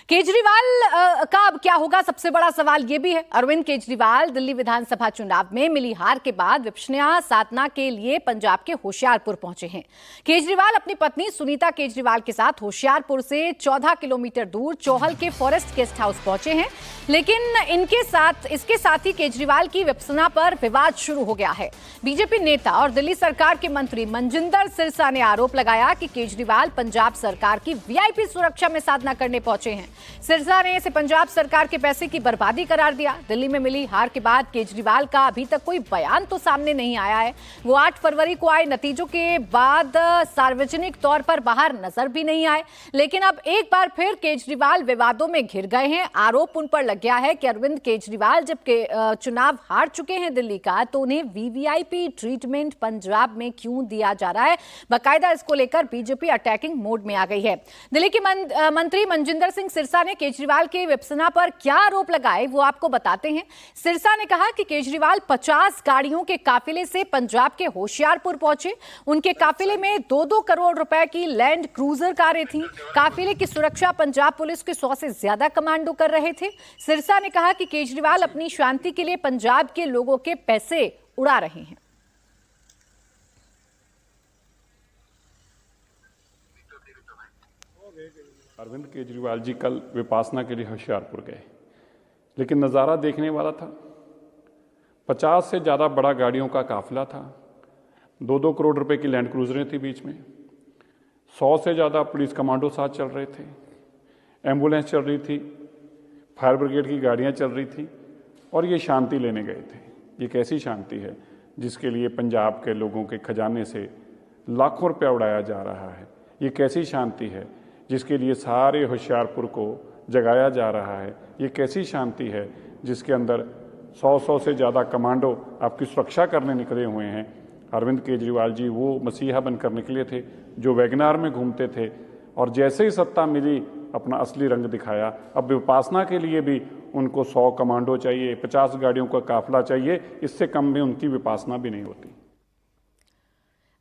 केजरीवाल का अब क्या होगा, सबसे बड़ा सवाल यह भी है। अरविंद केजरीवाल दिल्ली विधानसभा चुनाव में मिली हार के बाद विपश्यना साधना के लिए पंजाब के होशियारपुर पहुंचे हैं। केजरीवाल अपनी पत्नी सुनीता केजरीवाल के साथ होशियारपुर से 14 किलोमीटर दूर चौहल के फॉरेस्ट गेस्ट हाउस पहुंचे हैं, लेकिन इसके साथ ही केजरीवाल की विपश्यना पर विवाद शुरू हो गया है। बीजेपी नेता और दिल्ली सरकार के मंत्री मनजिंदर सिरसा ने आरोप लगाया कि केजरीवाल पंजाब सरकार की वीआईपी सुरक्षा में साधना करने पहुंचे हैं। सिरसा ने इसे पंजाब सरकार के पैसे की बर्बादी करार दिया। दिल्ली में मिली हार के बाद केजरीवाल का अभी तक कोई बयान तो सामने नहीं आया है। वो 8 फरवरी को आए नतीजों के बाद सार्वजनिक तौर पर बाहर नजर भी नहीं आए, लेकिन अब एक बार फिर केजरीवाल विवादों में घिर गए हैं। आरोप उन पर लग गया है कि अरविंद केजरीवाल जब चुनाव हार चुके हैं दिल्ली का, तो उन्हें वीवीआईपी ट्रीटमेंट पंजाब में क्यों दिया जा रहा है। बाकायदा इसको लेकर बीजेपी अटैकिंग मोड में आ गई है। दिल्ली के मंत्री मनजिंदर सिंह सिरसा ने केजरीवाल के विपश्यना पर क्या आरोप लगाए वो आपको बताते हैं। सिरसा ने कहा कि केजरीवाल 50 गाड़ियों के काफिले से पंजाब के होशियारपुर पहुंचे। उनके काफिले में 2-2 करोड़ रुपए की लैंड क्रूजर कारें थीं। काफिले की सुरक्षा पंजाब पुलिस के 100 से ज्यादा कमांडो कर रहे थे। सिरसा ने कहा कि केजरीवाल अपनी शांति के लिए पंजाब के लोगों के पैसे उड़ा रहे हैं। अरविंद केजरीवाल जी कल विपासना के लिए होशियारपुर गए, लेकिन नज़ारा देखने वाला था। 50 से ज़्यादा बड़ा गाड़ियों का काफिला था। 2-2 करोड़ रुपए की लैंड क्रूजरें थी बीच में। 100 से ज़्यादा पुलिस कमांडो साथ चल रहे थे। एम्बुलेंस चल रही थी, फायर ब्रिगेड की गाड़ियाँ चल रही थी, और ये शांति लेने गए थे। ये कैसी शांति है जिसके लिए पंजाब के लोगों के खजाने से लाखों रुपया उड़ाया जा रहा है। ये कैसी शांति है जिसके लिए सारे होशियारपुर को जगाया जा रहा है। ये कैसी शांति है जिसके अंदर 100 से ज़्यादा कमांडो आपकी सुरक्षा करने निकले हुए हैं। अरविंद केजरीवाल जी वो मसीहा बनकर निकले थे जो वैगनार में घूमते थे, और जैसे ही सत्ता मिली अपना असली रंग दिखाया। अब विपासना के लिए भी उनको 100 कमांडो चाहिए, 50 गाड़ियों का काफिला चाहिए। इससे कम में उनकी विपासना भी नहीं होती।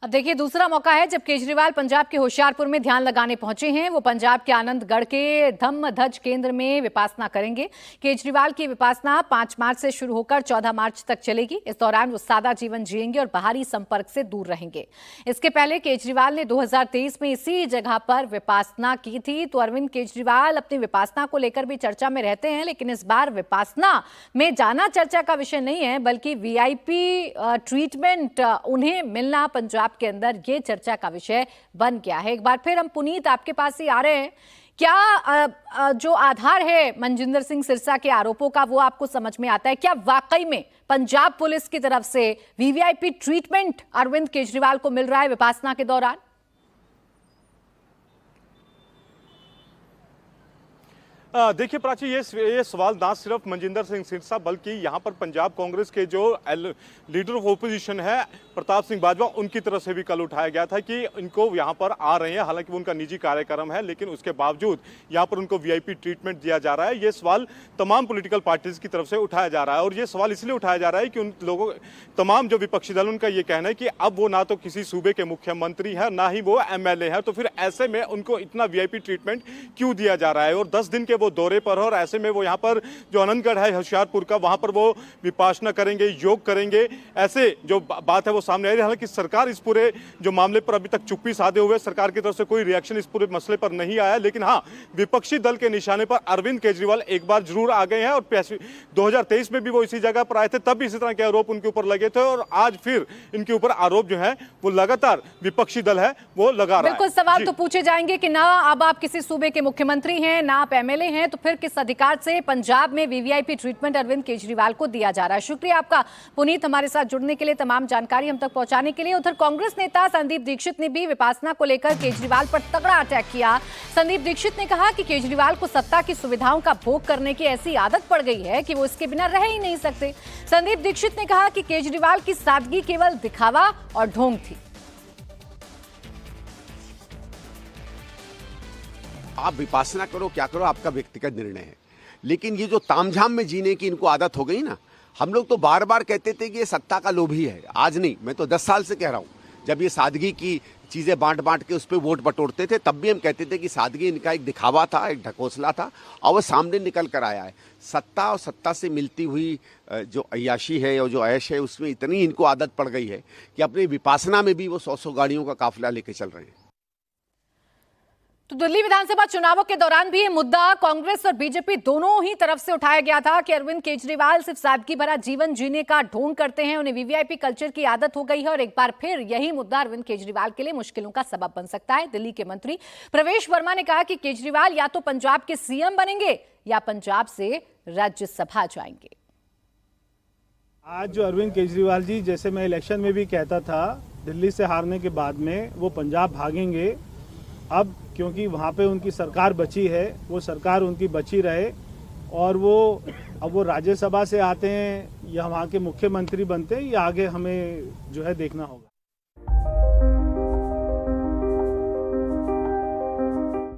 अब देखिए, दूसरा मौका है जब केजरीवाल पंजाब के होशियारपुर में ध्यान लगाने पहुंचे हैं। वो पंजाब के आनंदगढ़ के धम्मध्वज केंद्र में विपासना करेंगे। केजरीवाल की विपासना 5 मार्च से शुरू होकर 14 मार्च तक चलेगी। इस दौरान वो सादा जीवन जिएंगे और बाहरी संपर्क से दूर रहेंगे। इसके पहले केजरीवाल ने 2023 में इसी जगह पर विपासना की थी। तो अरविंद केजरीवाल अपनी विपासना को लेकर भी चर्चा में रहते हैं, लेकिन इस बार विपासना में जाना चर्चा का विषय नहीं है, बल्कि वीआईपी ट्रीटमेंट उन्हें मिलना पंजाब के अंदर ये चर्चा का विषय बन गया है। एक बार फिर हम पुनीत आपके पास ही आ रहे हैं। क्या जो आधार है मनजिंदर सिंह सिरसा के आरोपों का वो आपको समझ में आता है? क्या वाकई में पंजाब पुलिस की तरफ से वीवीआईपी ट्रीटमेंट अरविंद केजरीवाल को मिल रहा है विपासना के दौरान? देखिए प्राची, ये सवाल ना सिर्फ मनजिंदर सिंह सिरसा बल्कि यहाँ पर पंजाब कांग्रेस के जो लीडर ऑफ ओपोजिशन है प्रताप सिंह बाजवा, उनकी तरफ से भी कल उठाया गया था कि इनको यहाँ पर आ रहे हैं। हालांकि वो उनका निजी कार्यक्रम है, लेकिन उसके बावजूद यहाँ पर उनको वीआईपी ट्रीटमेंट दिया जा रहा है। ये सवाल तमाम पॉलिटिकल पार्टीज की तरफ से उठाया जा रहा है, और ये सवाल इसलिए उठाया जा रहा है कि उन लोगों, तमाम जो विपक्षी दल, उनका ये कहना है कि अब वो ना तो किसी सूबे के मुख्यमंत्री है, ना ही वो एमएलए है, तो फिर ऐसे में उनको इतना वीआईपी ट्रीटमेंट क्यों दिया जा रहा है। और 10 दिन के वो दौरे पर है, और ऐसे में वो यहाँ पर जो आनंदगढ़ है होशियारपुर का, वहां पर वो विपासना करेंगे, योग करेंगे, ऐसे जो बात है वो सामने आ रही है। हालांकि सरकार इस पूरे जो मामले पर अभी तक चुप्पी साधे हुए, सरकार की तरफ से कोई रिएक्शन इस पूरे मसले पर नहीं आया। लेकिन हाँ, विपक्षी दल के निशाने पर अरविंद केजरीवाल एक बार जरूर आ गए हैं, और 2023 में भी वो इसी जगह पर आए थे, तब भी इसी तरह के आरोप उनके ऊपर लगे थे, और आज फिर इनके ऊपर आरोप जो है वो लगातार विपक्षी दल है वो लगा रहा है। बिल्कुल, सवाल तो पूछे जाएंगे कि ना अब आप किसी सूबे के मुख्यमंत्री हैं, ना आप एमएलए हैं, तो फिर किस अधिकार से पंजाब में वीवीआईपी ट्रीटमेंट अरविंद केजरीवाल को दिया जा रहा है? शुक्रिया आपका पुनीत, हमारे साथ जुड़ने के लिए, तमाम जानकारी हम तक पहुंचाने के लिए। उधर कांग्रेस नेता संदीप दीक्षित ने भी विपासना को लेकर केजरीवाल पर तगड़ा अटैक किया। संदीप दीक्षित ने कहा कि केजरीवाल को सत्ता की सुविधाओं का भोग करने की ऐसी आदत पड़ गई है कि वो इसके बिना रह ही नहीं सकते। संदीप दीक्षित ने कहा कि केजरीवाल की सादगी केवल दिखावा और ढोंग थी। आप विपासना करो, क्या करो, आपका व्यक्तिगत निर्णय है, लेकिन ये जो तामझाम में जीने की इनको आदत हो गई ना। हम लोग तो बार बार कहते थे कि ये सत्ता का लोभी है, आज नहीं, मैं तो 10 साल से कह रहा हूं। जब ये सादगी की चीज़ें बांट बांट के उस पर वोट बटोरते थे, तब भी हम कहते थे कि सादगी इनका एक दिखावा था, एक ढकोसला था, और वो सामने निकल कर आया है। सत्ता और सत्ता से मिलती हुई जो अय्याशी है और जो ऐश है, उसमें इतनी इनको आदत पड़ गई है कि अपने विपासना में भी वो 100-100 गाड़ियों का काफिला लेके चल रहे हैं। तो दिल्ली विधानसभा चुनावों के दौरान भी ये मुद्दा कांग्रेस और बीजेपी दोनों ही तरफ से उठाया गया था कि अरविंद केजरीवाल सिर्फ सादगी भरा जीवन जीने का ढोंग करते हैं, उन्हें वीवीआईपी कल्चर की आदत हो गई है और एक बार फिर यही मुद्दा अरविंद केजरीवाल के लिए मुश्किलों का सबब बन सकता है। दिल्ली के मंत्री प्रवेश वर्मा ने कहा कि केजरीवाल या तो पंजाब के सीएम बनेंगे या पंजाब से राज्यसभा जाएंगे। आज जो अरविंद केजरीवाल जी, जैसे मैं इलेक्शन में भी कहता था, दिल्ली से हारने के बाद में वो पंजाब भागेंगे। अब क्योंकि वहाँ पे उनकी सरकार बची है, वो सरकार उनकी बची रहे और अब वो राज्यसभा से आते हैं या वहाँ के मुख्यमंत्री बनते हैं, या आगे हमें जो है देखना होगा।